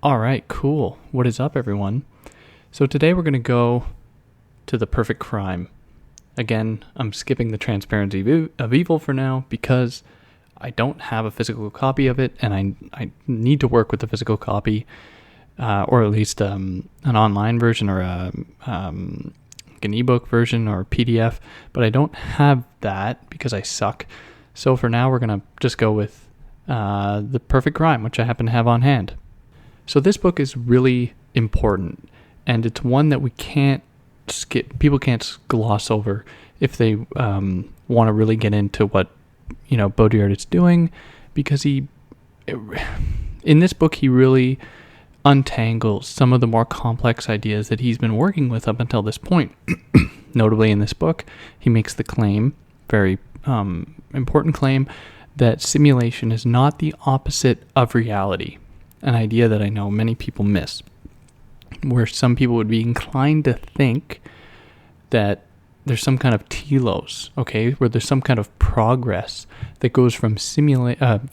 All right, cool. What is up, everyone? So today we're going to go to The Perfect Crime. Again, I'm skipping the Transparency of Evil for now because I don't have a physical copy of it, and I need to work with the physical copy, or at least an online version or an ebook version or a PDF, but I don't have that because I suck. So for now, we're going to just go with The Perfect Crime, which I happen to have on hand. So this book is really important, and it's one that we can't skip. People can't gloss over if they want to really get into what Baudrillard is doing, because in this book he really untangles some of the more complex ideas that he's been working with up until this point. Notably, in this book, he makes the claim, very important claim, that simulation is not the opposite of reality. An idea that I know many people miss, where some people would be inclined to think that there's some kind of telos, okay, where there's some kind of progress that goes from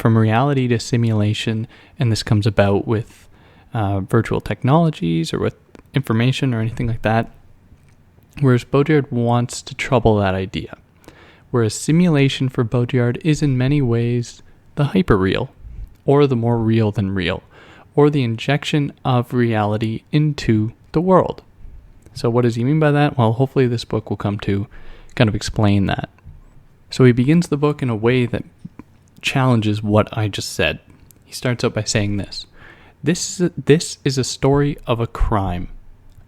reality to simulation, and this comes about with virtual technologies or with information or anything like that. Whereas Baudrillard wants to trouble that idea. Whereas simulation for Baudrillard is in many ways the hyperreal, or the more real than real, or the injection of reality into the world. So what does he mean by that? Well, hopefully this book will come to kind of explain that. So he begins the book in a way that challenges what I just said. He starts out by saying this. This is a story of a crime,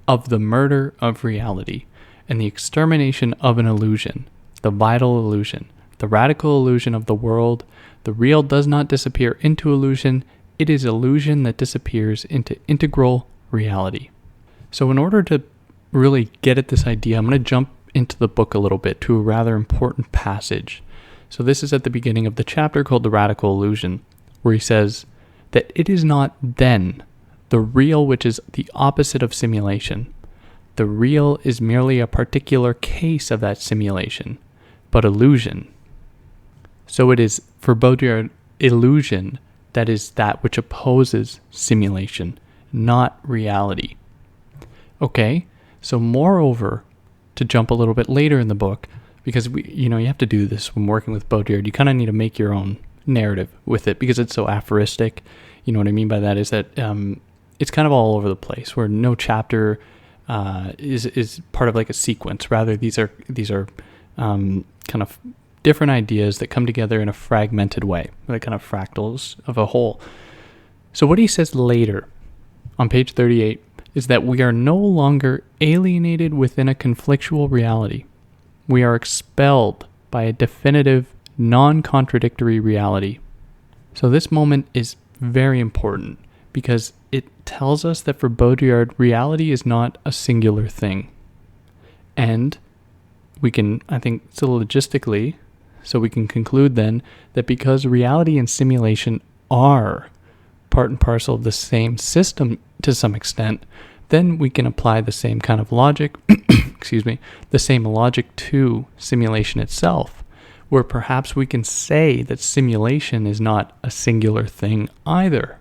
of the murder of reality, and the extermination of an illusion, the vital illusion, the radical illusion of the world. The real does not disappear into illusion. It is illusion that disappears into integral reality. So in order to really get at this idea, I'm going to jump into the book a little bit to a rather important passage. So this is at the beginning of the chapter called The Radical Illusion, where he says that it is not then the real which is the opposite of simulation. The real is merely a particular case of that simulation, but illusion. So it is, for Baudrillard, illusion that is that which opposes simulation, not reality. Okay, so moreover, to jump a little bit later in the book, because you have to do this when working with Baudrillard, you kind of need to make your own narrative with it because it's so aphoristic. You know what I mean by that is that it's kind of all over the place, where no chapter is part of like a sequence. Rather, these are kind of different ideas that come together in a fragmented way, like kind of fractals of a whole. So what he says later on page 38 is that we are no longer alienated within a conflictual reality. We are expelled by a definitive, non-contradictory reality. So this moment is very important because it tells us that for Baudrillard, reality is not a singular thing. And we can, I think, syllogistically, so we can conclude then that because reality and simulation are part and parcel of the same system to some extent, then we can apply the same kind of logic, the same logic to simulation itself, where perhaps we can say that simulation is not a singular thing either.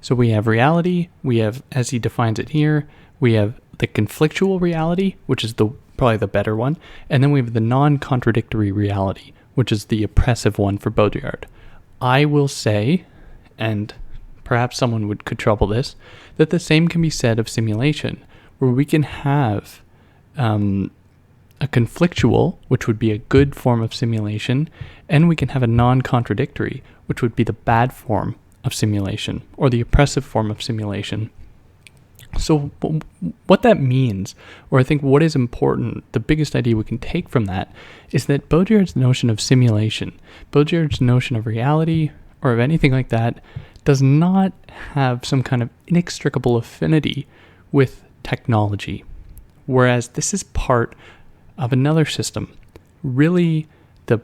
So we have reality, we have, as he defines it here, we have the conflictual reality, which is probably the better one, and then we have the non-contradictory reality, which is the oppressive one for Baudrillard. I will say, and perhaps someone could trouble this, that the same can be said of simulation, where we can have a conflictual, which would be a good form of simulation, and we can have a non-contradictory, which would be the bad form of simulation, or the oppressive form of simulation. So what that means, or I think what is important, the biggest idea we can take from that, is that Baudrillard's notion of simulation, Baudrillard's notion of reality, or of anything like that, does not have some kind of inextricable affinity with technology. Whereas this is part of another system, really the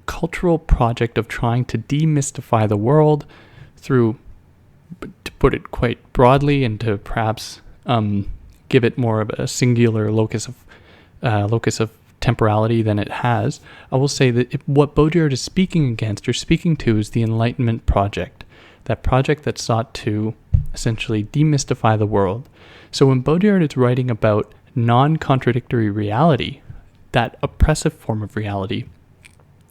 cultural project of trying to demystify the world through, to put it quite broadly and to perhaps give it more of a singular locus locus of temporality than it has, I will say that what Baudrillard is speaking against or speaking to is the Enlightenment project, that project that sought to essentially demystify the world. So when Baudrillard is writing about non-contradictory reality, that oppressive form of reality,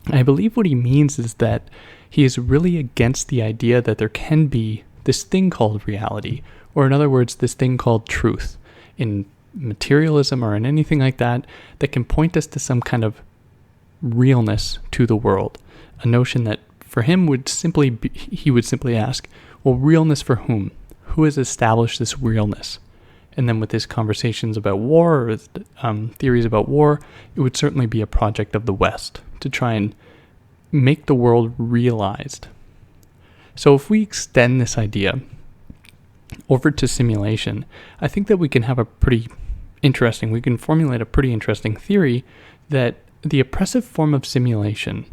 I believe what he means is that he is really against the idea that there can be this thing called reality, or in other words, this thing called truth in materialism or in anything like that can point us to some kind of realness to the world. A notion that for him would simply be, he would simply ask, well, realness for whom? Who has established this realness? And then with his conversations about war, or theories about war, it would certainly be a project of the West to try and make the world realized. So if we extend this idea over to simulation, I think that we can formulate a pretty interesting theory that the oppressive form of simulation,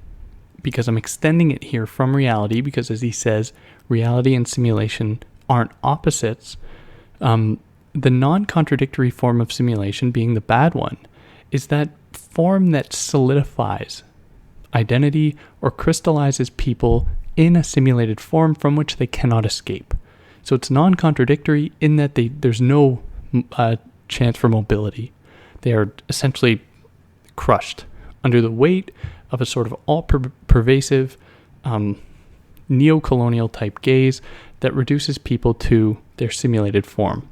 because I'm extending it here from reality, because as he says, reality and simulation aren't opposites, the non-contradictory form of simulation, being the bad one, is that form that solidifies identity or crystallizes people in a simulated form from which they cannot escape. So it's non-contradictory in that there's no chance for mobility. They are essentially crushed under the weight of a sort of all-pervasive neo-colonial type gaze that reduces people to their simulated form.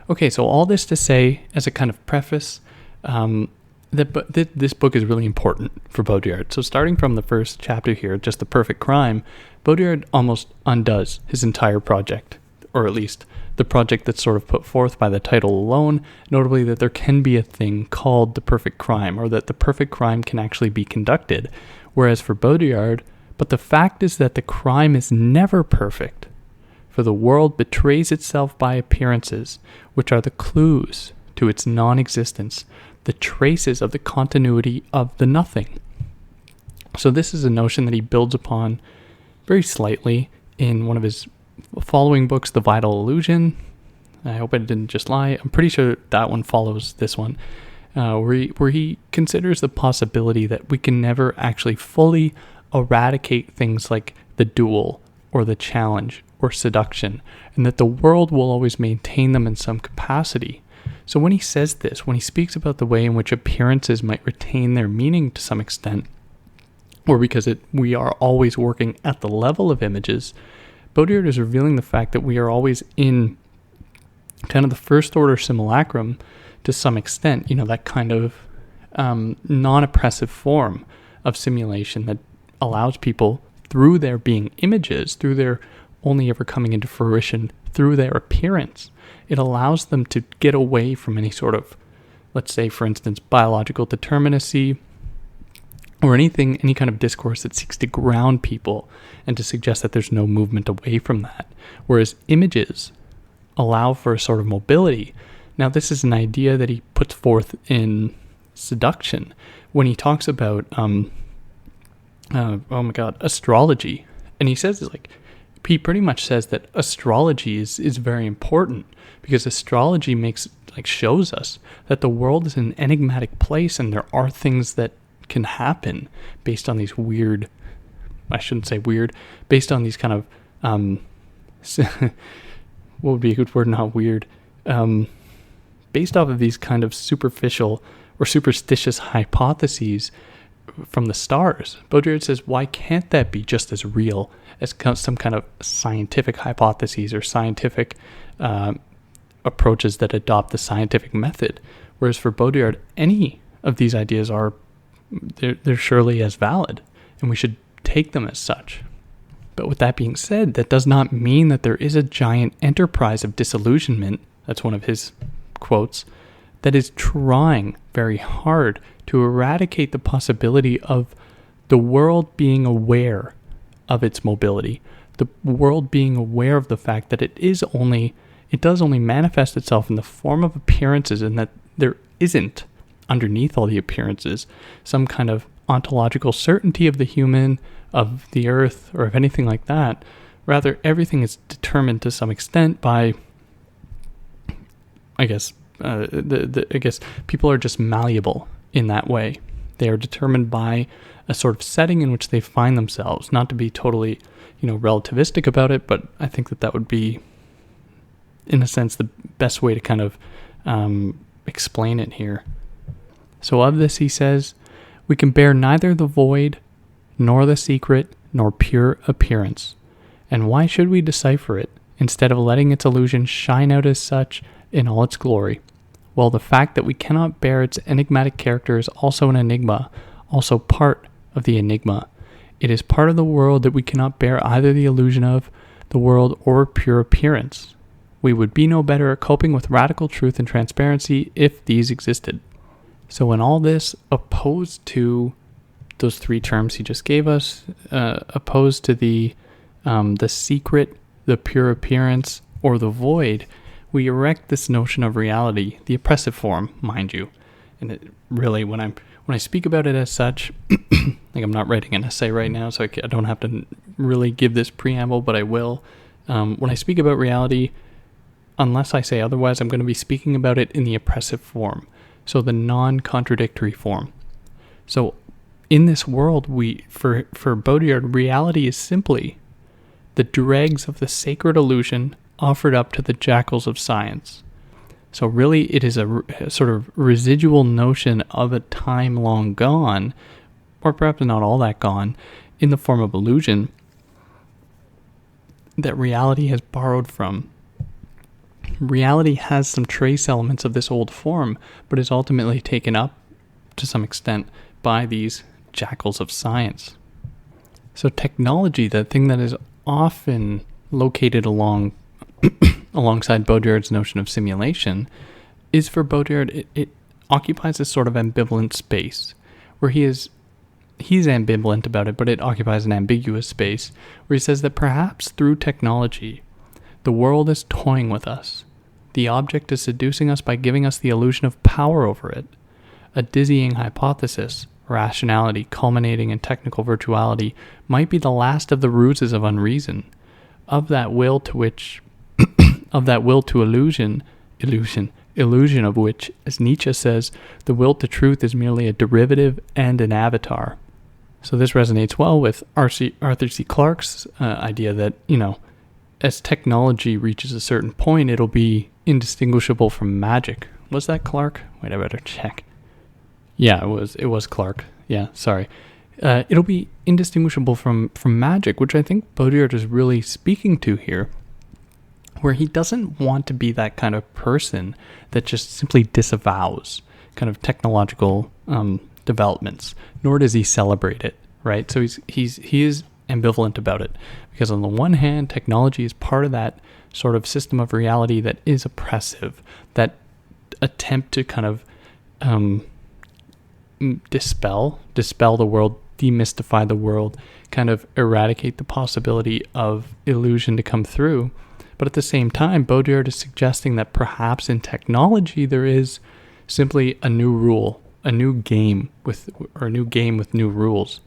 Okay, so all this to say, as a kind of preface, that this book is really important for Baudrillard. So starting from the first chapter here, just The Perfect Crime, Baudrillard almost undoes his entire project, or at least the project that's sort of put forth by the title alone, notably that there can be a thing called the perfect crime, or that the perfect crime can actually be conducted. Whereas for Baudrillard, but the fact is that the crime is never perfect, for the world betrays itself by appearances, which are the clues to its non-existence, the traces of the continuity of the nothing. So this is a notion that he builds upon very slightly in one of his following books, The Vital Illusion. I hope I didn't just lie. I'm pretty sure that one follows this one, where he considers the possibility that we can never actually fully eradicate things like the duel or the challenge or seduction, and that the world will always maintain them in some capacity. So when he says this, when he speaks about the way in which appearances might retain their meaning to some extent, or because we are always working at the level of images, Baudrillard is revealing the fact that we are always in kind of the first order simulacrum to some extent, that kind of non-oppressive form of simulation that allows people, through their being images, through their only ever coming into fruition through their appearance, it allows them to get away from any sort of, let's say, for instance, biological determinacy, or any kind of discourse that seeks to ground people and to suggest that there's no movement away from that. Whereas images allow for a sort of mobility. Now, this is an idea that he puts forth in Seduction when he talks about, astrology. And he says, he pretty much says that astrology is very important, because astrology shows us that the world is an enigmatic place, and there are things that can happen based on these based on these kind of what would be a good word, not weird, based off of these kind of superficial or superstitious hypotheses from the stars. Baudrillard says, why can't that be just as real as some kind of scientific hypotheses or scientific approaches that adopt the scientific method? Whereas for Baudrillard, any of these ideas they're surely as valid, and we should take them as such. But with that being said, that does not mean that there is a giant enterprise of disillusionment, that's one of his quotes, that is trying very hard to eradicate the possibility of the world being aware of its mobility, the world being aware of the fact that it does only manifest itself in the form of appearances, and that there isn't, underneath all the appearances, some kind of ontological certainty of the human, of the earth, or of anything like that. Rather, everything is determined to some extent by, I guess people are just malleable in that way. They are determined by a sort of setting in which they find themselves. Not to be totally, relativistic about it, but I think that would be, in a sense, the best way to kind of explain it here. So of this, he says, we can bear neither the void, nor the secret, nor pure appearance. And why should we decipher it, instead of letting its illusion shine out as such in all its glory? Well, the fact that we cannot bear its enigmatic character is also an enigma, also part of the enigma. It is part of the world that we cannot bear either the illusion of the world or pure appearance. We would be no better at coping with radical truth and transparency if these existed. So in all this, opposed to those three terms he just gave us, opposed to the secret, the pure appearance, or the void, we erect this notion of reality, the oppressive form, mind you. And it really, when I speak about it as such, like I'm not writing an essay right now, so I don't have to really give this preamble, but I will. When I speak about reality, unless I say otherwise, I'm going to be speaking about it in the oppressive form, so the non-contradictory form. So in this world, for Baudrillard, reality is simply the dregs of the sacred illusion offered up to the jackals of science. So really, it is a sort of residual notion of a time long gone, or perhaps not all that gone, in the form of illusion that reality has borrowed from. Reality has some trace elements of this old form, but is ultimately taken up, to some extent, by these jackals of science. So technology, the thing that is often located alongside Baudrillard's notion of simulation, is for Baudrillard, it occupies this sort of ambivalent space, where he's ambivalent about it, but it occupies an ambiguous space, where he says that perhaps through technology, the world is toying with us. The object is seducing us by giving us the illusion of power over it. A dizzying hypothesis, rationality culminating in technical virtuality, might be the last of the ruses of unreason. Of that will to illusion of which, as Nietzsche says, the will to truth is merely a derivative and an avatar. So this resonates well with Arthur C. Clarke's idea that, as technology reaches a certain point, it'll be indistinguishable from magic. Was that Clarke? Wait, I better check. Yeah, it was Clarke. Yeah, sorry. It'll be indistinguishable from magic, which I think Baudrillard is really speaking to here, where he doesn't want to be that kind of person that just simply disavows kind of technological developments, nor does he celebrate it, right? So he is ambivalent about it, because on the one hand, technology is part of that sort of system of reality that is oppressive, that attempt to kind of dispel the world, demystify the world, kind of eradicate the possibility of illusion to come through. But at the same time, Baudrillard is suggesting that perhaps in technology there is simply a new rule, a new game with new rules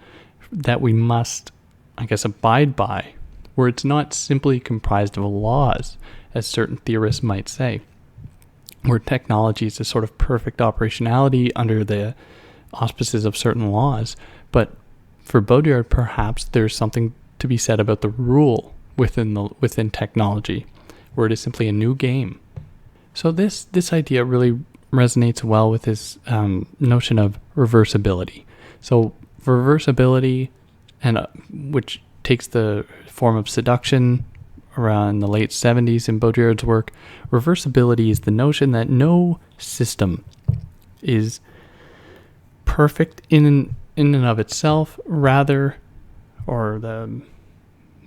that we must, I guess, abide by, where it's not simply comprised of laws, as certain theorists might say, where technology is a sort of perfect operationality under the auspices of certain laws. But for Baudrillard, perhaps there's something to be said about the rule within technology, where it is simply a new game. So this idea really resonates well with his notion of reversibility. So reversibility, and which takes the form of seduction around the late 70s in Baudrillard's work. Reversibility is the notion that no system is perfect in and of itself, rather, or the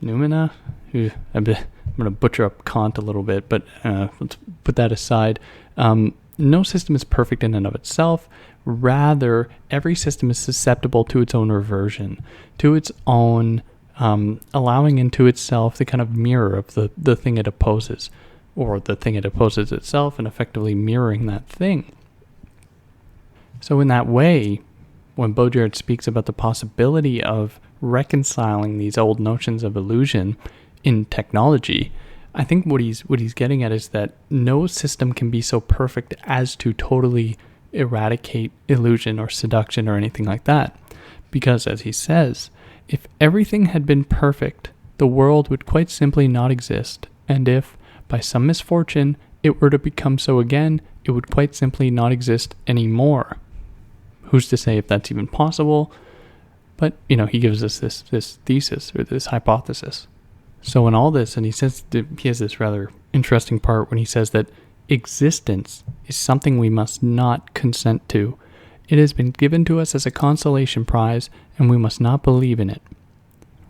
noumena. I'm going to butcher up Kant a little bit, but let's put that aside. No system is perfect in and of itself. Rather, every system is susceptible to its own reversion, to its own allowing into itself the kind of mirror of the thing it opposes, or the thing it opposes itself, and effectively mirroring that thing. So in that way, when Baudrillard speaks about the possibility of reconciling these old notions of illusion in technology, I think what he's getting at is that no system can be so perfect as to totally eradicate illusion or seduction or anything like that. Because, as he says, if everything had been perfect, the world would quite simply not exist, and if, by some misfortune, it were to become so again, it would quite simply not exist anymore. Who's to say if that's even possible? But, he gives us this thesis or this hypothesis. So in all this, and he says he has this rather interesting part when he says that existence is something we must not consent to. It has been given to us as a consolation prize, and we must not believe in it.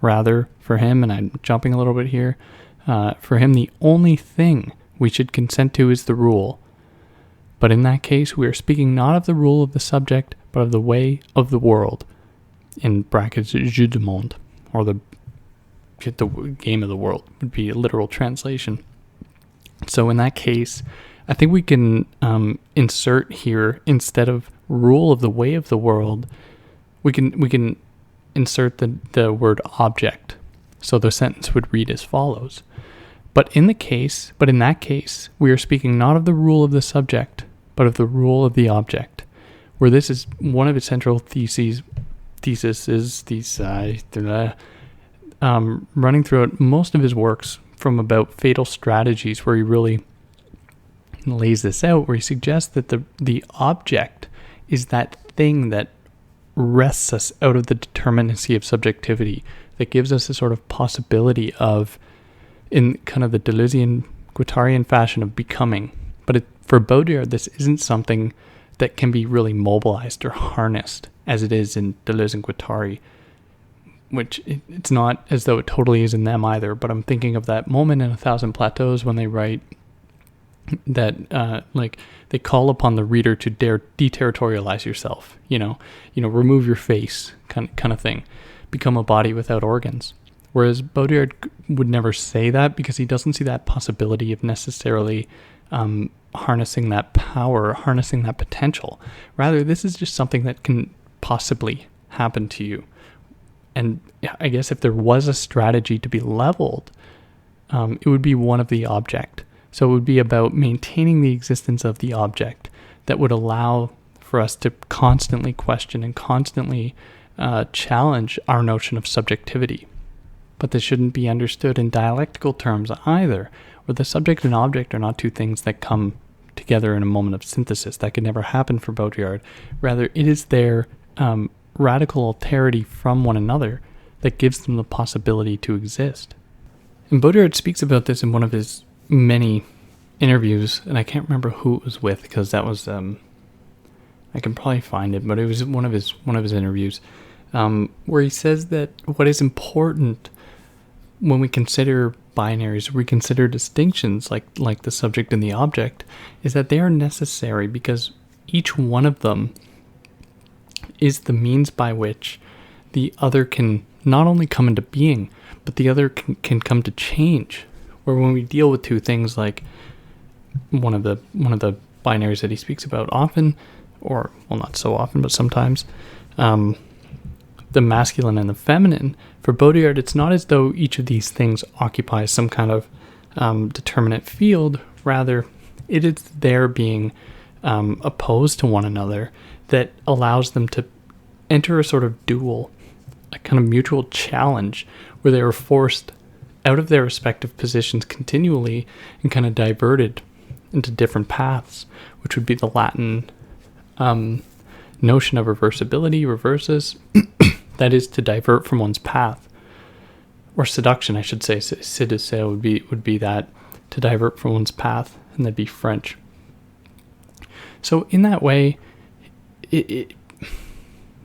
Rather, for him, and I'm jumping a little bit here, for him the only thing we should consent to is the rule. But in that case, we are speaking not of the rule of the subject, but of the way of the world. In brackets, jeu du monde, or the game of the world would be a literal translation. So in that case, I think we can insert here, instead of rule of the way of the world, we can insert the word object. So the sentence would read as follows: But in that case, we are speaking not of the rule of the subject, but of the rule of the object. Where this is one of its central theses, running throughout most of his works, from about fatal strategies, where he really lays this out, where he suggests that the object is that thing that wrests us out of the determinacy of subjectivity, that gives us a sort of possibility of, in kind of the Deleuzean, Guattarian fashion, of becoming. But for Baudrillard, this isn't something that can be really mobilized or harnessed, as it is in Deleuze and Guattari, which it's not as though it totally is in them either. But I'm thinking of that moment in 1,000 Plateaus when they write that they call upon the reader to dare deterritorialize yourself, remove your face, kind of thing, become a body without organs. Whereas Baudrillard would never say that, because he doesn't see that possibility of necessarily harnessing that power, harnessing that potential. Rather, this is just something that can possibly happen to you. And I guess if there was a strategy to be leveled, it would be one of the object. So it would be about maintaining the existence of the object that would allow for us to constantly question and constantly challenge our notion of subjectivity. But this shouldn't be understood in dialectical terms either, where the subject and object are not two things that come together in a moment of synthesis. That could never happen for Baudrillard. Rather, it is their radical alterity from one another that gives them the possibility to exist. And Baudrillard speaks about this in one of his many interviews, and I can't remember who it was with, because that was I can probably find it, but it was one of his interviews, where he says that what is important when we consider binaries, we consider distinctions like the subject and the object, is that they are necessary, because each one of them is the means by which the other can not only come into being, but the other can come to change. Where when we deal with two things, like one of the binaries that he speaks about often, or well, not so often, but sometimes, the masculine and the feminine, for Baudrillard, it's not as though each of these things occupies some kind of determinate field. Rather, it is their being opposed to one another that allows them to enter a sort of duel, a kind of mutual challenge, where they are forced out of their respective positions continually and kind of diverted into different paths, which would be the Latin notion of reversibility, reversus, that is to divert from one's path, or seduction, I should say. Séduire would be that, to divert from one's path, and that'd be French. So in that way,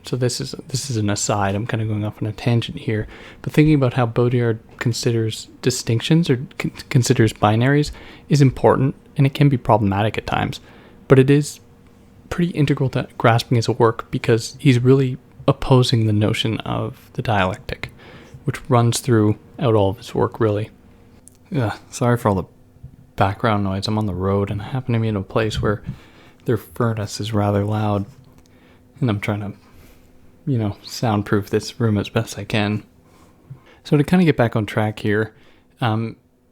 so this is an aside. I'm kind of going off on a tangent here, but thinking about how Baudrillard considers distinctions or considers binaries is important, and it can be problematic at times, but it is pretty integral to grasping his work, because he's really opposing the notion of the dialectic, which runs throughout all of his work, really. Sorry for all the background noise. I'm on the road, and I happen to be in a place where their furnace is rather loud, and I'm trying to soundproof this room as best I can. So to kind of get back on track here,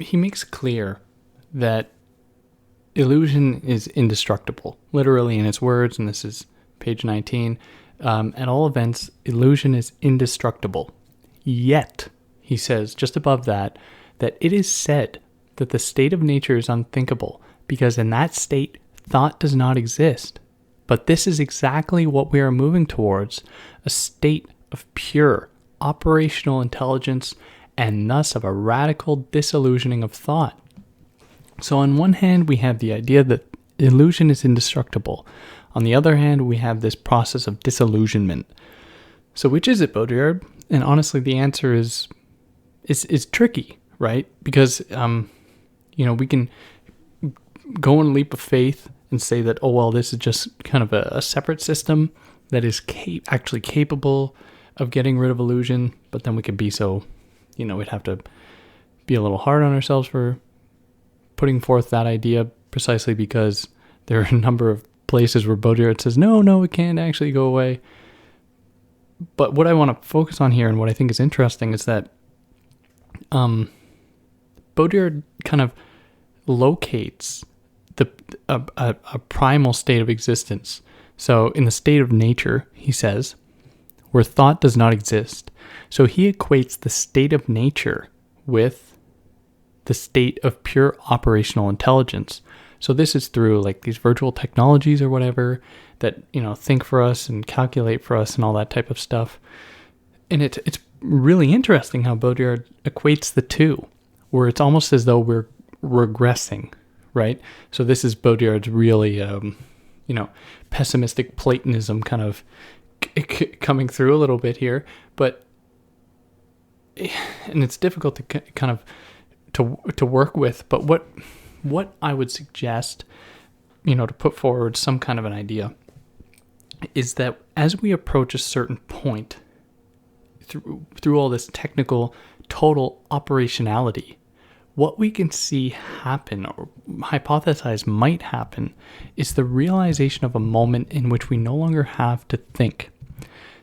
he makes clear that illusion is indestructible, literally in his words, and this is page 19. At all events, illusion is indestructible. Yet, he says, just above that it is said that the state of nature is unthinkable, because in that state, thought does not exist. But this is exactly what we are moving towards, a state of pure operational intelligence, and thus of a radical disillusioning of thought. So on one hand, we have the idea that illusion is indestructible. On the other hand, we have this process of disillusionment. So which is it, Baudrillard? And honestly, the answer is tricky, right? Because, we can go on a leap of faith and say that, oh, well, this is just kind of a separate system that is actually capable of getting rid of illusion. But then we could be so, we'd have to be a little hard on ourselves for putting forth that idea, precisely because there are a number of places where Baudrillard says, no, it can't actually go away. But what I want to focus on here, and what I think is interesting, is that Baudrillard kind of locates a primal state of existence. So in the state of nature, he says, where thought does not exist. So he equates the state of nature with the state of pure operational intelligence. So this is through like these virtual technologies or whatever that, think for us and calculate for us and all that type of stuff. And it's really interesting how Baudrillard equates the two, where it's almost as though we're regressing, right? So this is Baudrillard's really, pessimistic Platonism kind of coming through a little bit here, and it's difficult to kind of to work with. But what I would suggest, to put forward some kind of an idea, is that as we approach a certain point through all this technical total operationality, what we can see happen or hypothesize might happen is the realization of a moment in which we no longer have to think.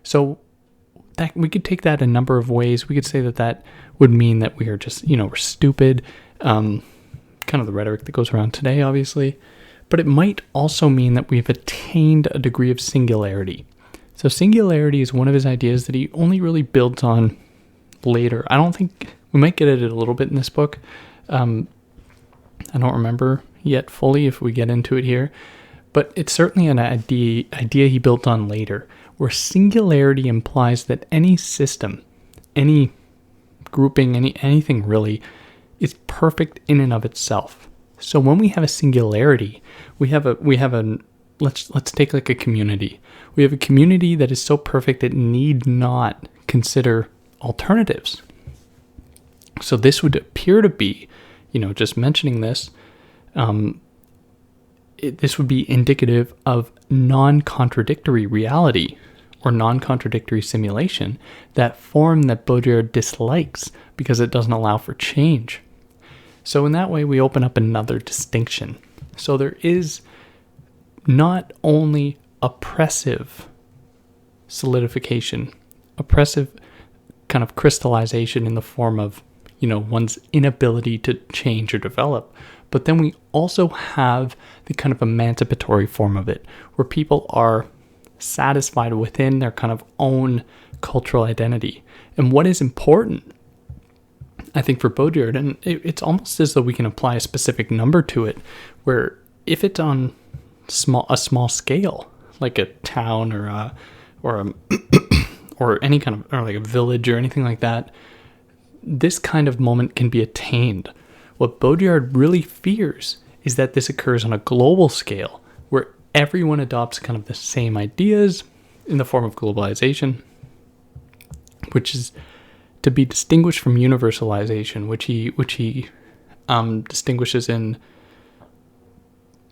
So that we could take that a number of ways. We could say that would mean that we are just, we're stupid, kind of the rhetoric that goes around today, obviously. But it might also mean that we've attained a degree of singularity. So singularity is one of his ideas that he only really builds on later. I don't think, we might get at it a little bit in this book. I don't remember yet fully if we get into it here. But it's certainly an idea he built on later, where singularity implies that any system, any grouping, anything really, is perfect in and of itself. So when we have a singularity, we have a let's take like a community. We have a community that is so perfect it need not consider alternatives. So this would appear to be, just mentioning this, this would be indicative of non-contradictory reality or non-contradictory simulation, that form that Baudrillard dislikes because it doesn't allow for change. So in that way, we open up another distinction. So there is not only oppressive solidification, oppressive kind of crystallization in the form of, one's inability to change or develop, but then we also have the kind of emancipatory form of it, where people are satisfied within their kind of own cultural identity. And what is important, I think, for Baudrillard, and it's almost as though we can apply a specific number to it, where if it's on a small scale, like a town or any kind of, or like a village or anything like that, this kind of moment can be attained. What Baudrillard really fears is that this occurs on a global scale, where everyone adopts kind of the same ideas in the form of globalization, which is to be distinguished from universalization, which he distinguishes in,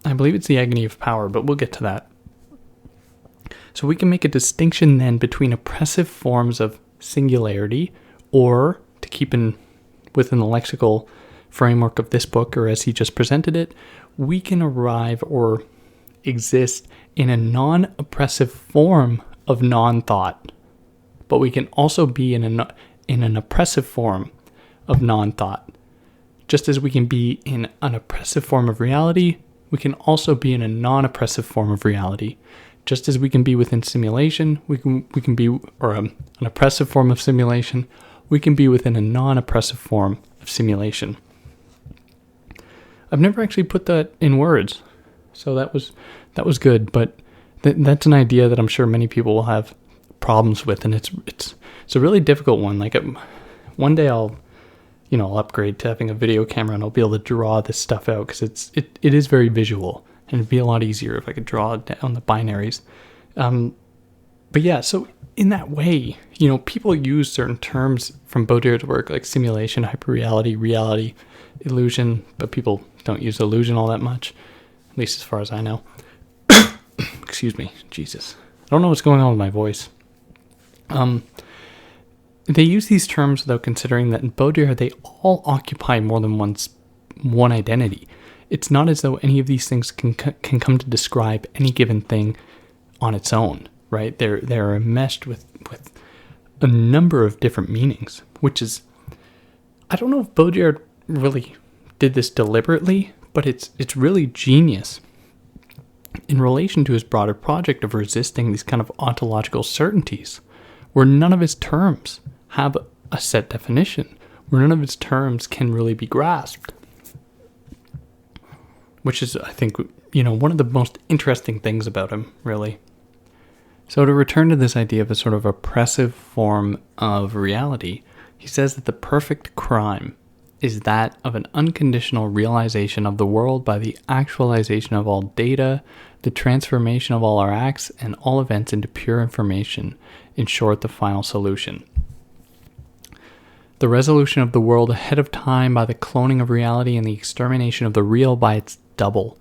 I believe it's the agony of power, but we'll get to that. So we can make a distinction then between oppressive forms of singularity, or to keep within the lexical framework of this book, or as he just presented it, we can arrive or exist in a non-oppressive form of non-thought, but we can also be in an oppressive form of non-thought. just as we can be in an oppressive form of reality, we can also be in a non-oppressive form of reality. Just as we can be within simulation, we can be, or an oppressive form of simulation, we can be within a non-oppressive form of simulation. I've never actually put that in words, so that was good. But that's an idea that I'm sure many people will have problems with, and it's a really difficult one. Like one day I'll upgrade to having a video camera and I'll be able to draw this stuff out, because it is very visual, and it'd be a lot easier if I could draw down the binaries. But yeah, so in that way, people use certain terms from Baudrillard's work, like simulation, hyperreality, reality, illusion, but people don't use illusion all that much, at least as far as I know. Excuse me, Jesus. I don't know what's going on with my voice. They use these terms without considering that in Baudrillard, they all occupy more than one identity. It's not as though any of these things can come to describe any given thing on its own, right? They're enmeshed with a number of different meanings, which is, I don't know if Baudrillard really did this deliberately, but it's really genius in relation to his broader project of resisting these kind of ontological certainties, where none of his terms have a set definition, where none of his terms can really be grasped. Which is, I think, one of the most interesting things about him, really. So to return to this idea of a sort of oppressive form of reality, he says that the perfect crime is that of an unconditional realization of the world by the actualization of all data, the transformation of all our acts and all events into pure information, in short, the final solution. The resolution of the world ahead of time by the cloning of reality and the extermination of the real by its double.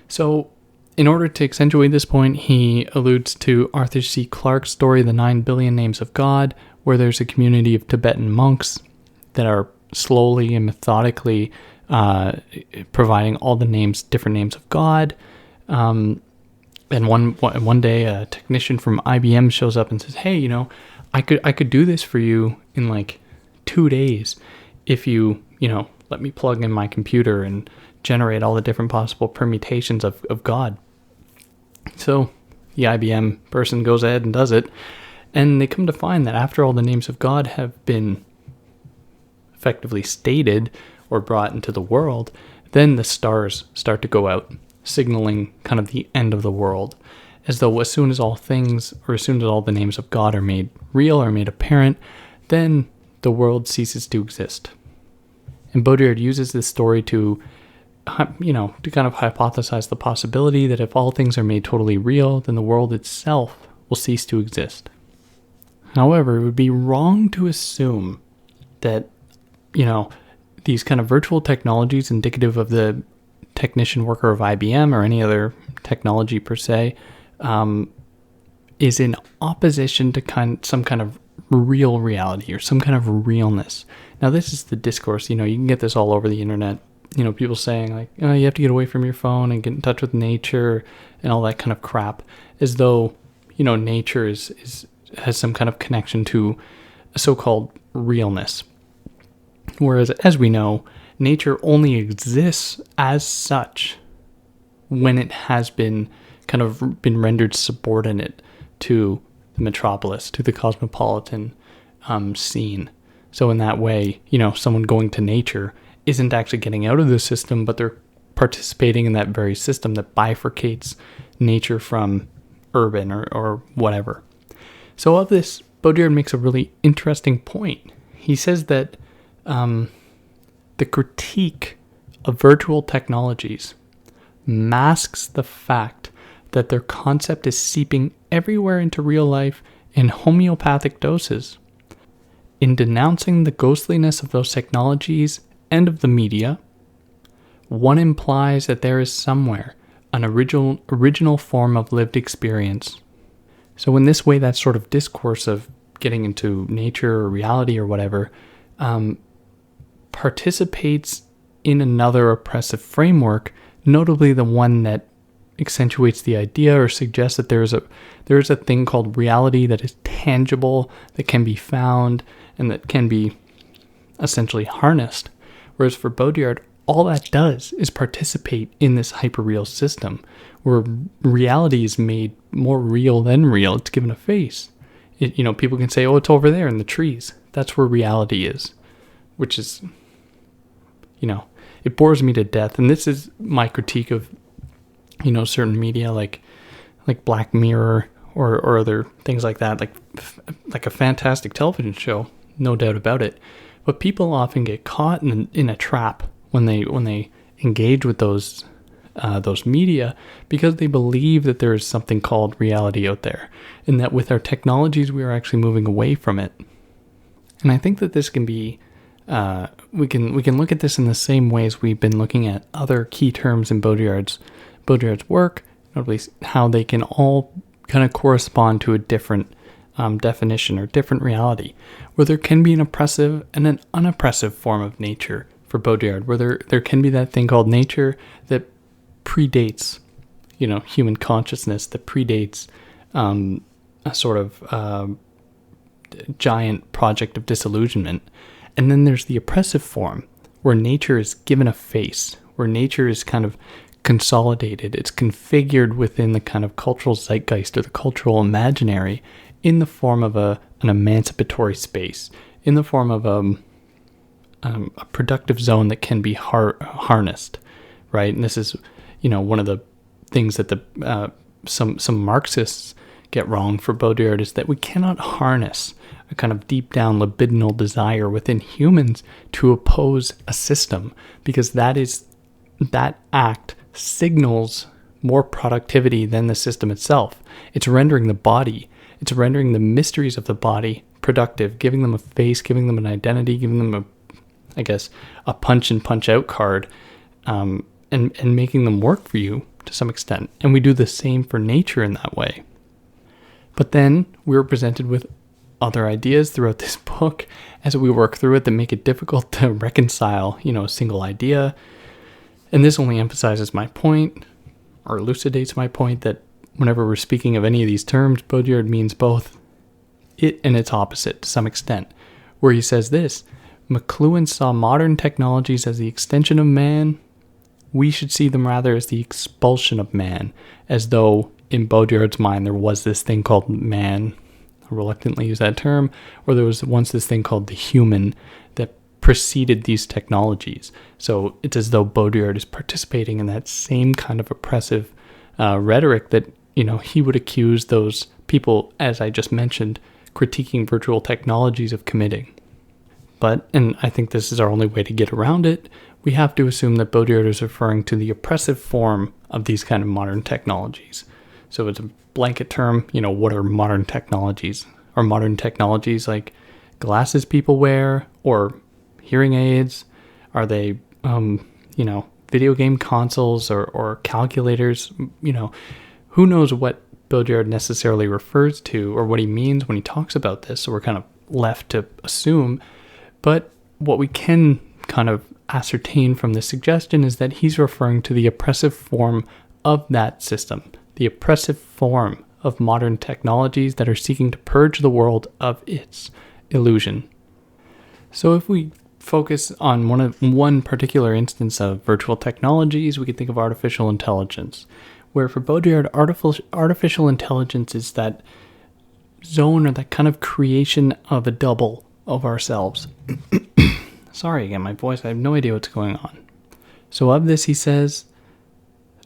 So, in order to accentuate this point, he alludes to Arthur C. Clarke's story, The 9 Billion Names of God, where there's a community of Tibetan monks that are slowly and methodically providing all the different names of God. And one day, a technician from IBM shows up and says, "Hey, I could do this for you in like 2 days if you let me plug in my computer and generate all the different possible permutations of God." So the IBM person goes ahead and does it, and they come to find that after all the names of God have been effectively stated or brought into the world, then the stars start to go out, signaling kind of the end of the world, as though as soon as all things, or as soon as all the names of God are made real or made apparent, then the world ceases to exist. And Baudrillard uses this story to kind of hypothesize the possibility that if all things are made totally real, then the world itself will cease to exist. However, it would be wrong to assume that, these kind of virtual technologies indicative of the technician worker of IBM or any other technology per se, is in opposition to some kind of real reality or some kind of realness. Now, this is the discourse, you can get this all over the internet. People saying like, you have to get away from your phone and get in touch with nature and all that kind of crap, as though, nature has some kind of connection to a so-called realness. Whereas, as we know, nature only exists as such when it has been rendered subordinate to the metropolis, to the cosmopolitan scene. So in that way, someone going to nature isn't actually getting out of the system, but they're participating in that very system that bifurcates nature from urban or whatever. So of this, Baudrillard makes a really interesting point. He says that the critique of virtual technologies masks the fact that their concept is seeping everywhere into real life in homeopathic doses. In denouncing the ghostliness of those technologies and of the media, one implies that there is somewhere an original form of lived experience. So in this way, that sort of discourse of getting into nature or reality or whatever participates in another oppressive framework, notably the one that accentuates the idea or suggests that there is a thing called reality that is tangible, that can be found, and that can be essentially harnessed. Whereas for Baudrillard, all that does is participate in this hyperreal system where reality is made more real than real. It's given a face. People can say, oh, it's over there in the trees. That's where reality is, which is, it bores me to death. And this is my critique of, certain media like Black Mirror or other things like that, like a fantastic television show, no doubt about it. But people often get caught in a trap when they engage with those media, because they believe that there is something called reality out there, and that with our technologies we are actually moving away from it. And I think that this can be we can look at this in the same ways we've been looking at other key terms in Baudrillard's work, notably how they can all kind of correspond to a different definition or different reality, where there can be an oppressive and an unoppressive form of nature for Baudrillard, where there can be that thing called nature that predates, human consciousness, that predates a sort of giant project of disillusionment. And then there's the oppressive form, where nature is given a face, where nature is kind of consolidated. It's configured within the kind of cultural zeitgeist or the cultural imaginary in the form of an emancipatory space, in the form of a productive zone that can be harnessed, right? And this is, one of the things that some Marxists get wrong for Baudrillard, is that we cannot harness a kind of deep down libidinal desire within humans to oppose a system, because that act signals more productivity than the system itself. It's rendering the body, it's rendering the mysteries of the body productive, giving them a face, giving them an identity, giving them a punch in, punch out card, and making them work for you to some extent. And we do the same for nature in that way. But then we're presented with other ideas throughout this book as we work through it that make it difficult to reconcile, a single idea. And this only emphasizes my point, or elucidates my point, that whenever we're speaking of any of these terms, Baudrillard means both it and its opposite to some extent, where he says this: McLuhan saw modern technologies as the extension of man. We should see them rather as the expulsion of man, as though in Baudrillard's mind there was this thing called man, I reluctantly use that term, or there was once this thing called the human that preceded these technologies. So it's as though Baudrillard is participating in that same kind of oppressive rhetoric that, he would accuse those people, as I just mentioned, critiquing virtual technologies of committing. But, and I think this is our only way to get around it, we have to assume that Baudrillard is referring to the oppressive form of these kind of modern technologies. So it's a blanket term, what are modern technologies? Are modern technologies like glasses people wear, or hearing aids? Are they, video game consoles or calculators? Who knows what Baudrillard necessarily refers to or what he means when he talks about this. So we're kind of left to assume. But what we can kind of ascertain from this suggestion is that he's referring to the oppressive form of that system, the oppressive form of modern technologies that are seeking to purge the world of its illusion. So if we focus on one particular instance of virtual technologies, we could think of artificial intelligence, where for Baudrillard, artificial intelligence is that zone or that kind of creation of a double of ourselves. Sorry again, my voice, I have no idea what's going on. So of this he says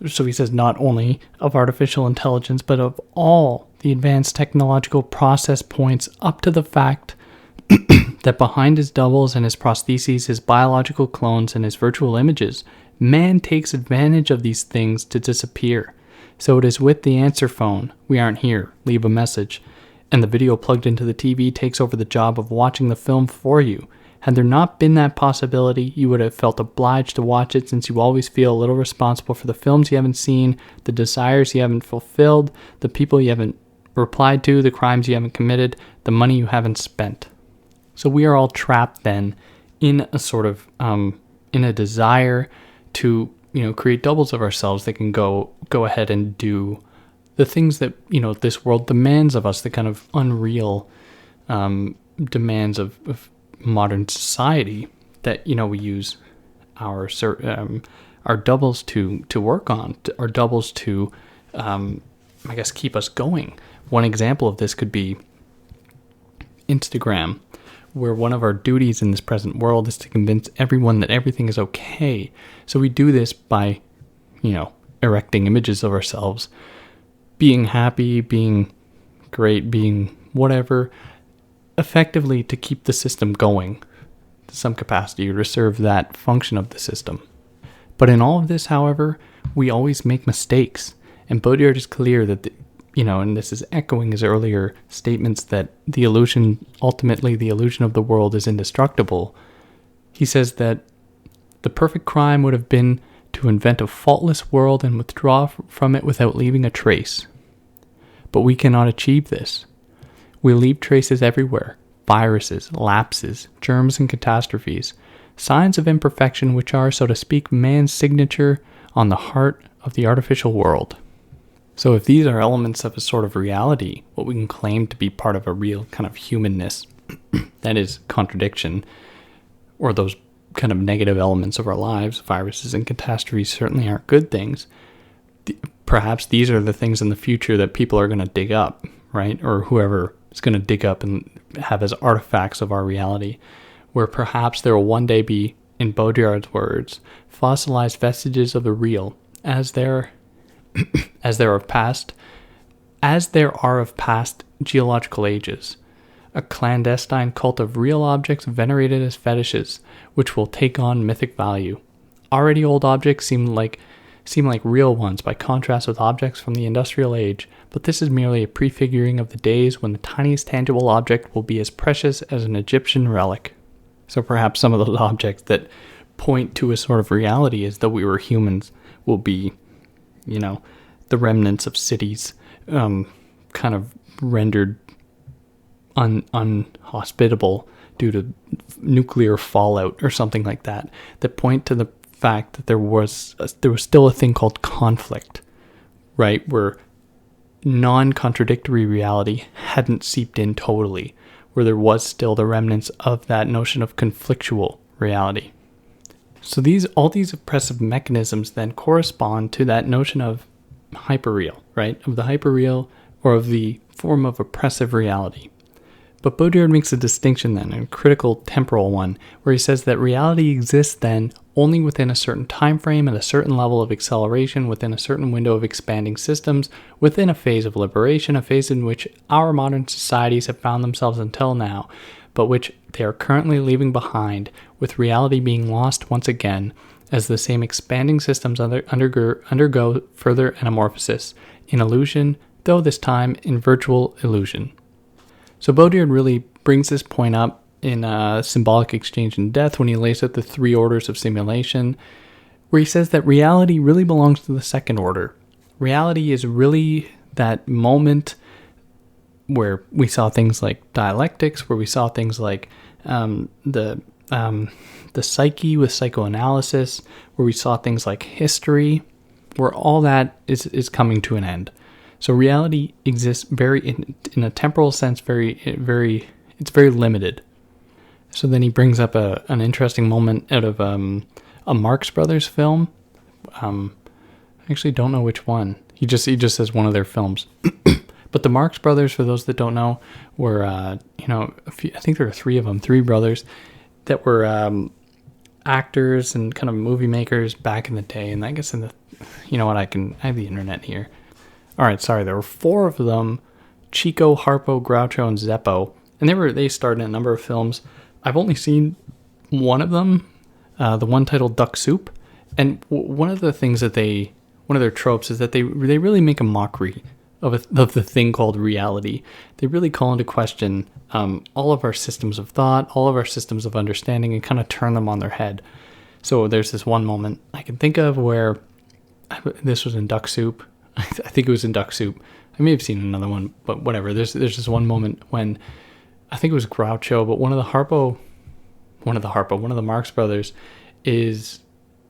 not only of artificial intelligence, but of all the advanced technological process points up to the fact that behind his doubles and his prostheses, his biological clones and his virtual images, man takes advantage of these things to disappear. So it is with the answer phone, we aren't here, leave a message, and the video plugged into the TV takes over the job of watching the film for you. Had there not been that possibility, you would have felt obliged to watch it, since you always feel a little responsible for the films you haven't seen, the desires you haven't fulfilled, the people you haven't replied to, the crimes you haven't committed, the money you haven't spent. So we are all trapped then in a sort of, in a desire to, create doubles of ourselves that can go ahead and do the things that, this world demands of us, the kind of unreal demands of modern society that, we use our doubles to work on, our doubles to, I guess, keep us going. One example of this could be Instagram, where one of our duties in this present world is to convince everyone that everything is okay. So we do this by, erecting images of ourselves, being happy, being great, being whatever, effectively to keep the system going to some capacity or to serve that function of the system. But in all of this, however, we always make mistakes. And Baudrillard is clear that, and this is echoing his earlier statements that ultimately the illusion of the world is indestructible. He says that the perfect crime would have been to invent a faultless world and withdraw from it without leaving a trace. But we cannot achieve this. We leave traces everywhere: viruses, lapses, germs, and catastrophes, signs of imperfection which are, so to speak, man's signature on the heart of the artificial world. So if these are elements of a sort of reality, what we can claim to be part of a real kind of humanness, that is contradiction, or those kind of negative elements of our lives, viruses and catastrophes certainly aren't good things. Perhaps these are the things in the future that people are going to dig up, right? Or whoever is going to dig up and have as artifacts of our reality, where perhaps there will one day be, in Baudrillard's words, fossilized vestiges of the real, as there are of past geological ages, a clandestine cult of real objects venerated as fetishes, which will take on mythic value. Already old objects seem like real ones by contrast with objects from the industrial age, but this is merely a prefiguring of the days when the tiniest tangible object will be as precious as an Egyptian relic. So perhaps some of those objects that point to a sort of reality as though we were humans will be, the remnants of cities, kind of rendered unhospitable due to nuclear fallout or something like that point to the fact that there was still a thing called conflict, right? Where non-contradictory reality hadn't seeped in totally, where there was still the remnants of that notion of conflictual reality. So all these oppressive mechanisms then correspond to that notion of hyperreal, right? Of the hyperreal, or of the form of oppressive reality. But Baudrillard makes a distinction then, a critical temporal one, where he says that reality exists then only within a certain time frame and a certain level of acceleration within a certain window of expanding systems, within a phase of liberation, a phase in which our modern societies have found themselves until now, but which they are currently leaving behind, with reality being lost once again, as the same expanding systems undergo further anamorphosis, in illusion, though this time in virtual illusion. So Baudrillard really brings this point up in Symbolic Exchange and Death when he lays out the three orders of simulation, where he says that reality really belongs to the second order. Reality is really that moment where we saw things like dialectics, where we saw things like the psyche with psychoanalysis, where we saw things like history, where all that is coming to an end. So reality exists in a temporal sense, it's very limited. So then he brings up an interesting moment out of a Marx Brothers film. I actually don't know which one. He just says one of their films. But the Marx Brothers, for those that don't know, were I think there are three of them, three brothers that were actors and kind of movie makers back in the day. And I guess I have the internet here. All right, sorry, there were four of them: Chico, Harpo, Groucho, and Zeppo, and they starred in a number of films. I've only seen one of them, the one titled Duck Soup, and one of their tropes is that they really make a mockery of the thing called reality. They really call into question all of our systems of thought, all of our systems of understanding, and kind of turn them on their head. So there's this one moment I can think of where this was in Duck Soup. I think it was in Duck Soup. I may have seen another one, but whatever. There's this one moment when I think it was Groucho, but one of the Marx Brothers is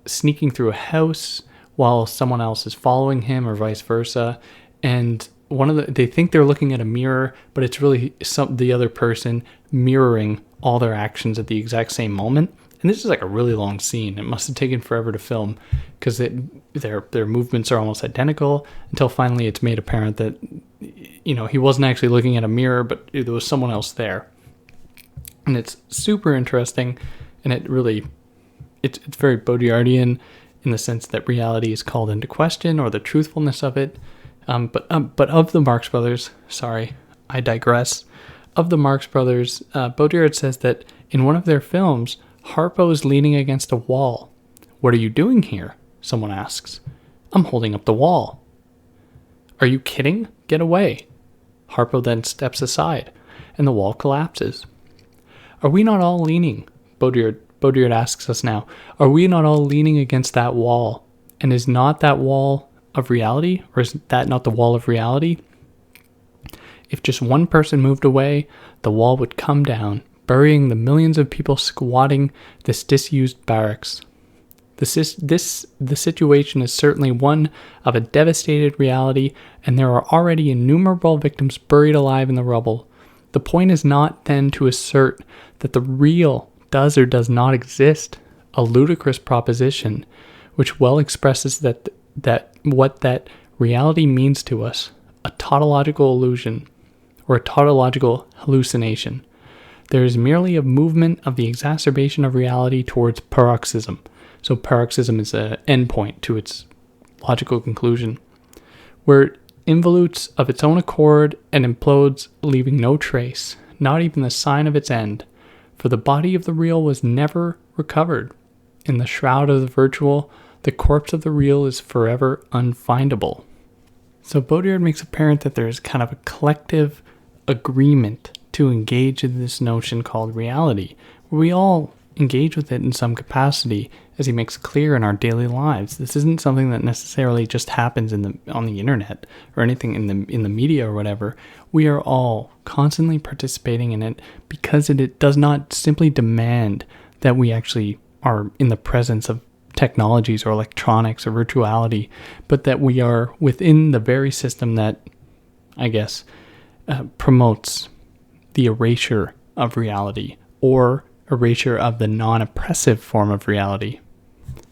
sneaking through a house while someone else is following him, or vice versa. And they think they're looking at a mirror, but it's really the other person mirroring all their actions at the exact same moment. And this is like a really long scene. It must have taken forever to film because their movements are almost identical until finally it's made apparent that, he wasn't actually looking at a mirror, but there was someone else there. And it's super interesting, and it's very Baudrillardian in the sense that reality is called into question, or the truthfulness of it. But of the Marx Brothers, sorry, I digress. Of the Marx Brothers, Baudrillard says that in one of their films, Harpo is leaning against a wall. "What are you doing here?" someone asks. "I'm holding up the wall." "Are you kidding? Get away." Harpo then steps aside, and the wall collapses. "Are we not all leaning?" Baudrillard asks us now. "Are we not all leaning against that wall? And is not that wall of reality? Or is that not the wall of reality? If just one person moved away, the wall would come down, burying the millions of people squatting this disused barracks. The situation is certainly one of a devastated reality, and there are already innumerable victims buried alive in the rubble. The point is not then to assert that the real does or does not exist, a ludicrous proposition, which well expresses what that reality means to us, a tautological illusion, or a tautological hallucination. There is merely a movement of the exacerbation of reality towards paroxysm." So paroxysm is an endpoint to its logical conclusion, where it involutes of its own accord and implodes, leaving no trace, not even the sign of its end, for the body of the real was never recovered. In the shroud of the virtual, the corpse of the real is forever unfindable. So Baudrillard makes apparent that there is kind of a collective agreement to engage in this notion called reality, where we all engage with it in some capacity, as he makes clear in our daily lives. This isn't something that necessarily just happens on the internet or anything in the media or whatever. We are all constantly participating in it because it does not simply demand that we actually are in the presence of technologies or electronics or virtuality, but that we are within the very system that, I guess, promotes the erasure of reality, or erasure of the non-oppressive form of reality.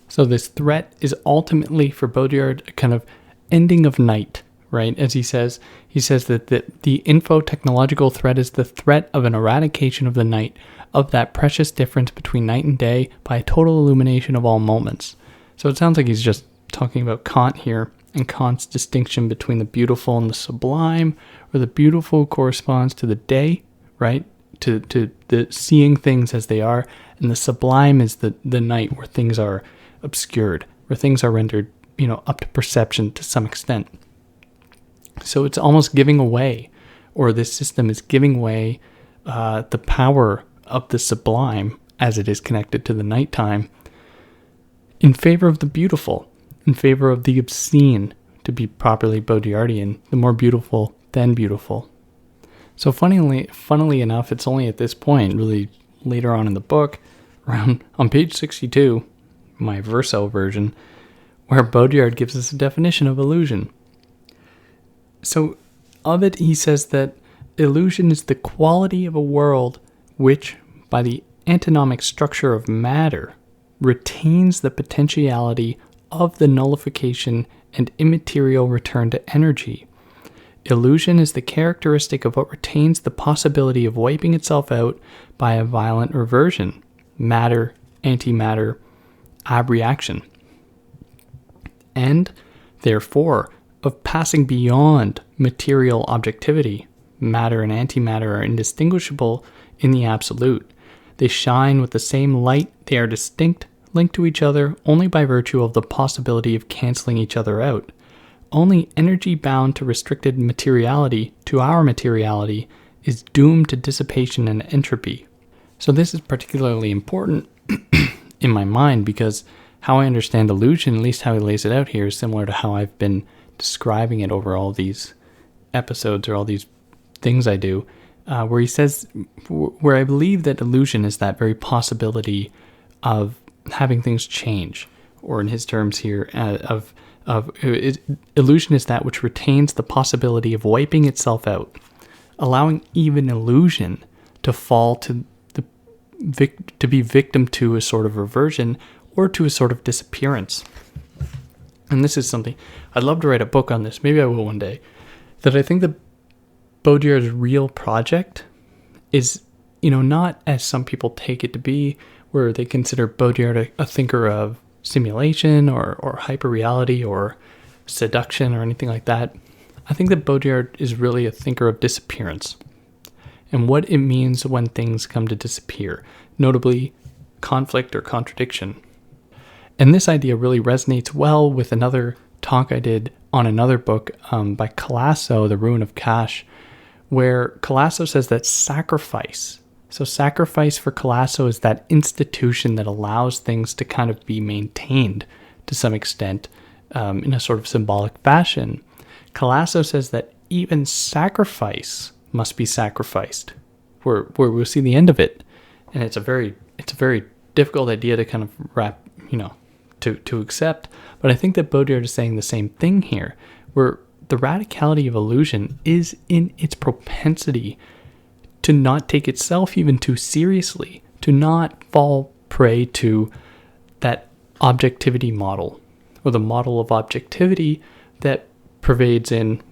So this threat is ultimately, for Baudrillard, a kind of ending of night, right? As he says that the info-technological threat is the threat of an eradication of the night, of that precious difference between night and day by a total illumination of all moments. So it sounds like he's just talking about Kant here, and Kant's distinction between the beautiful and the sublime, where the beautiful corresponds to the day, right? To the seeing things as they are, and the sublime is the night, where things are obscured, where things are rendered, up to perception to some extent. So it's almost giving away, or this system is giving away the power of the sublime as it is connected to the nighttime in favor of the beautiful, in favor of the obscene, to be properly Baudrillardian, the more beautiful than beautiful. So funnily enough, it's only at this point, really later on in the book, around on page 62, my verso version, where Baudrillard gives us a definition of illusion. So of it, he says that illusion is the quality of a world which, by the antinomic structure of matter, retains the potentiality of the nullification and immaterial return to energy. Illusion is the characteristic of what retains the possibility of wiping itself out by a violent reversion, matter, antimatter, abreaction, and, therefore, of passing beyond material objectivity. Matter and antimatter are indistinguishable in the absolute. They shine with the same light, they are distinct, linked to each other only by virtue of the possibility of cancelling each other out. Only energy bound to restricted materiality, to our materiality, is doomed to dissipation and entropy. So this is particularly important in my mind, because how I understand illusion, at least how he lays it out here, is similar to how I've been describing it over all these episodes or all these things I do, where he says, where I believe that illusion is that very possibility of having things change, or in his terms here, illusion is that which retains the possibility of wiping itself out, allowing even illusion to fall to to be victim to a sort of reversion or to a sort of disappearance. And this is something, I'd love to write a book on this, maybe I will one day, that I think that Baudrillard's real project is, not as some people take it to be, where they consider Baudrillard a thinker of simulation or hyperreality or seduction or anything like that. I think that Baudrillard is really a thinker of disappearance and what it means when things come to disappear, notably conflict or contradiction. And this idea really resonates well with another talk I did on another book by Colasso, The Ruin of Cash, where Colasso says that sacrifice for Colasso is that institution that allows things to kind of be maintained to some extent in a sort of symbolic fashion. Colasso says that even sacrifice must be sacrificed, where we'll see the end of it. And it's a very difficult idea to kind of wrap, to accept. But I think that Baudrillard is saying the same thing here, where the radicality of illusion is in its propensity to not take itself even too seriously, to not fall prey to that objectivity model, or the model of objectivity that pervades in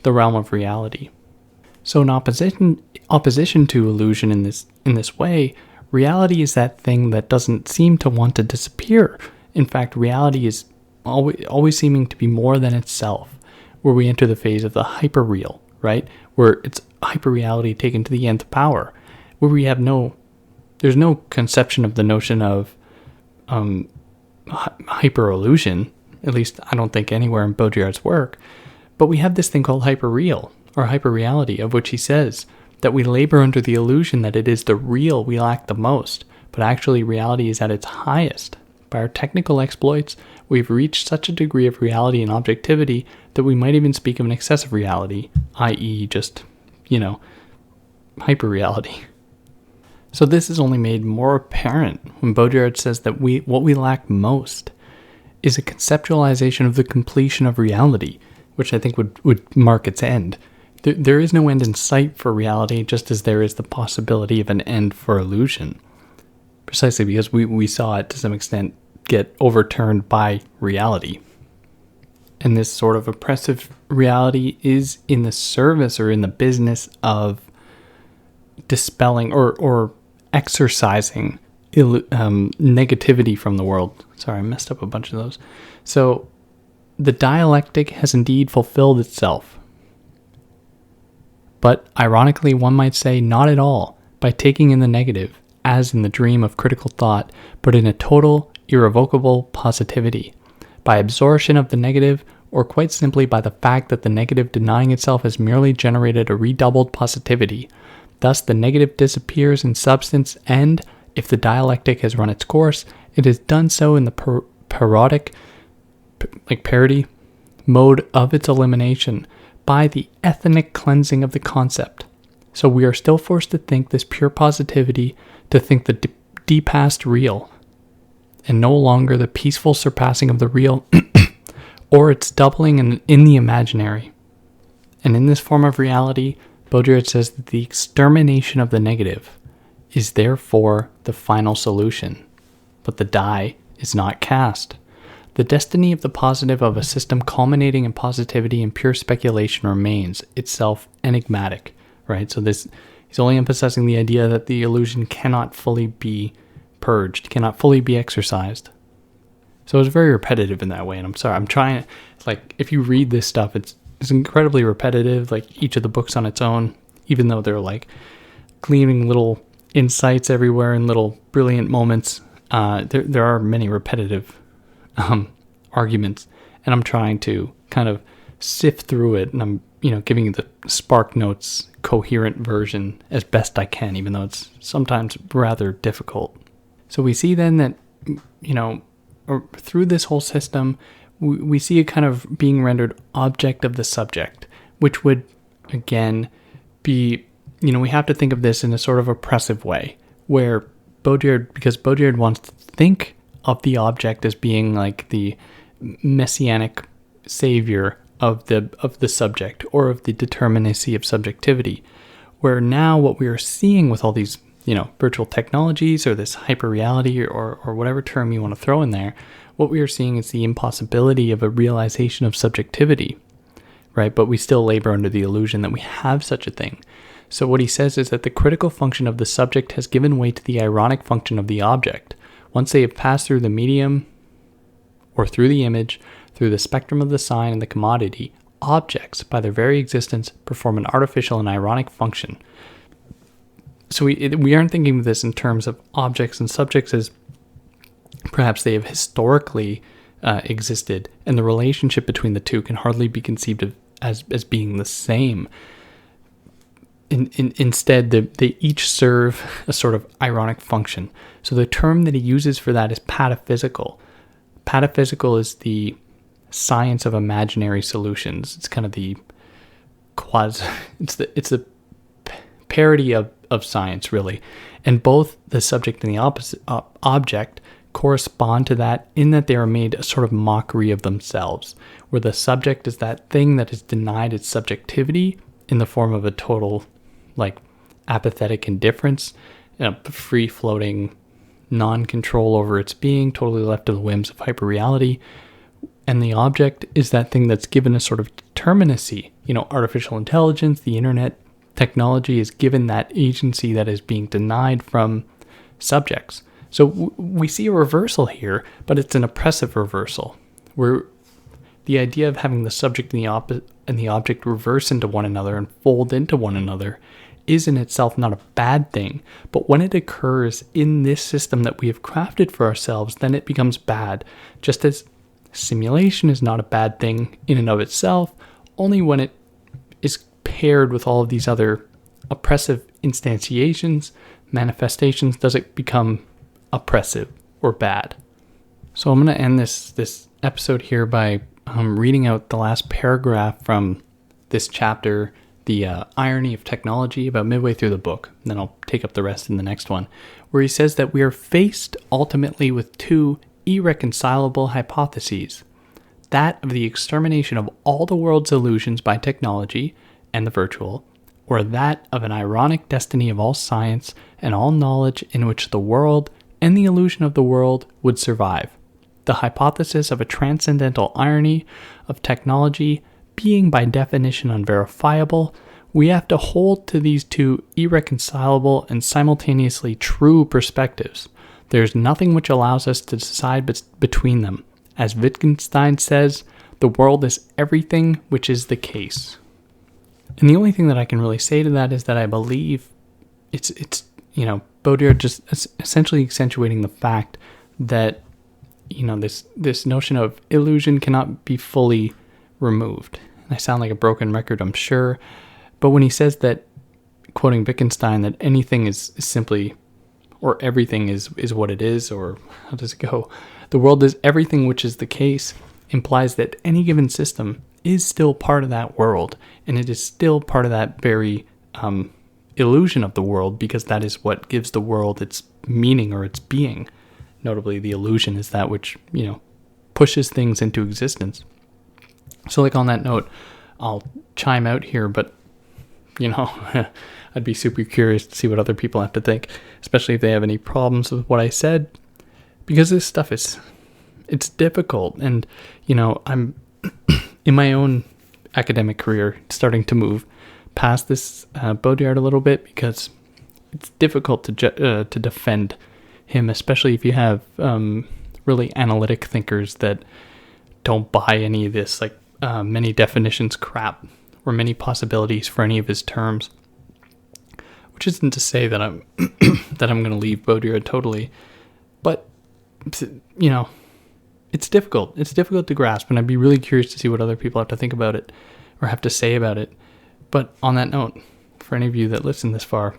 the realm of reality. So in opposition to illusion in this way, reality is that thing that doesn't seem to want to disappear. In fact, reality is always seeming to be more than itself, where we enter the phase of the hyperreal, right? Where it's hyperreality taken to the nth power, where we have there's no conception of the notion of hyper-illusion, at least I don't think anywhere in Baudrillard's work, but we have this thing called hyperreal, or hyperreality, of which he says that we labor under the illusion that it is the real we lack the most, but actually reality is at its highest. By our technical exploits, we've reached such a degree of reality and objectivity that we might even speak of an excessive reality, i.e. just, hyperreality. So this is only made more apparent when Baudrillard says that what we lack most is a conceptualization of the completion of reality, which I think would mark its end. There is no end in sight for reality, just as there is the possibility of an end for illusion. Precisely because we saw it to some extent get overturned by reality. And this sort of oppressive reality is in the service or in the business of dispelling or exercising negativity from the world. Sorry, I messed up a bunch of those. So the dialectic has indeed fulfilled itself. But ironically, one might say not at all, by taking in the negative, as in the dream of critical thought, but in a total, irrevocable positivity, by absorption of the negative, or quite simply by the fact that the negative denying itself has merely generated a redoubled positivity. Thus the negative disappears in substance, and, if the dialectic has run its course, it has done so in the parodic, parody, mode of its elimination, by the ethnic cleansing of the concept. So we are still forced to think this pure positivity, to think the depassed real, and no longer the peaceful surpassing of the real, or its doubling in the imaginary. And in this form of reality, Baudrillard says that the extermination of the negative is therefore the final solution, but the die is not cast. The destiny of the positive of a system culminating in positivity and pure speculation remains itself enigmatic, right? So he's only emphasizing the idea that the illusion cannot fully be purged, cannot fully be exercised. So it's very repetitive in that way, and I'm sorry, I'm trying, if you read this stuff, it's incredibly repetitive, each of the books on its own, even though they're gleaming little insights everywhere and little brilliant moments, there are many repetitive arguments, and I'm trying to kind of sift through it, and I'm giving you the Spark Notes coherent version as best I can, even though it's sometimes rather difficult. So we see then that through this whole system, we see it kind of being rendered object of the subject, which would again be, we have to think of this in a sort of oppressive way, where because Baudrillard wants to think of the object as being the messianic savior of the subject, or of the determinacy of subjectivity, where now what we are seeing with all these virtual technologies or this hyper reality or whatever term you want to throw in there, what we are seeing is the impossibility of a realization of subjectivity, right? But we still labor under the illusion that we have such a thing. So what he says is that the critical function of the subject has given way to the ironic function of the object. Once they have passed through the medium or through the image, through the spectrum of the sign and the commodity, objects, by their very existence, perform an artificial and ironic function. So we aren't thinking of this in terms of objects and subjects as perhaps they have historically existed, and the relationship between the two can hardly be conceived of as being the same. Instead, they each serve a sort of ironic function. So the term that he uses for that is pataphysical. Pataphysical is the science of imaginary solutions. It's kind of the it's the parody of science, really. And both the subject and the opposite object correspond to that in that they are made a sort of mockery of themselves, where the subject is that thing that is denied its subjectivity in the form of a total, apathetic indifference, free-floating non-control over its being, totally left to the whims of hyperreality. And the object is that thing that's given a sort of determinacy. Artificial intelligence, the internet, technology is given that agency that is being denied from subjects. So we see a reversal here, but it's an oppressive reversal, where the idea of having the subject and the object reverse into one another and fold into one another is in itself not a bad thing. But when it occurs in this system that we have crafted for ourselves, then it becomes bad. Just as simulation is not a bad thing in and of itself, only when it is paired with all of these other oppressive instantiations, manifestations, does it become oppressive or bad. So I'm going to end this episode here by reading out the last paragraph from this chapter, The Irony of Technology, about midway through the book. And then I'll take up the rest in the next one, where he says that we are faced ultimately with two irreconcilable hypotheses: that of the extermination of all the world's illusions by technology and the virtual, or that of an ironic destiny of all science and all knowledge in which the world and the illusion of the world would survive. The hypothesis of a transcendental irony of technology being by definition unverifiable, we have to hold to these two irreconcilable and simultaneously true perspectives. There is nothing which allows us to decide between them. As Wittgenstein says, the world is everything which is the case. And the only thing that I can really say to that is that I believe it's Baudrillard just essentially accentuating the fact that, this notion of illusion cannot be fully removed. I sound like a broken record, I'm sure. But when he says that, quoting Wittgenstein, that anything is simply, or everything is what it is, or how does it go? The world is everything which is the case, implies that any given system is still part of that world, and it is still part of that very illusion of the world, because that is what gives the world its meaning or its being. Notably, the illusion is that which, pushes things into existence. So on that note, I'll chime out here, but, I'd be super curious to see what other people have to think, especially if they have any problems with what I said, because this stuff it's difficult. And, I'm in my own academic career starting to move past this Baudrillard a little bit, because it's difficult to defend him, especially if you have really analytic thinkers that don't buy any of this many definitions crap or many possibilities for any of his terms. Which isn't to say that I'm that I'm going to leave Baudrillard totally, but it's difficult. It's difficult to grasp, and I'd be really curious to see what other people have to think about it or have to say about it. But on that note, for any of you that listen this far,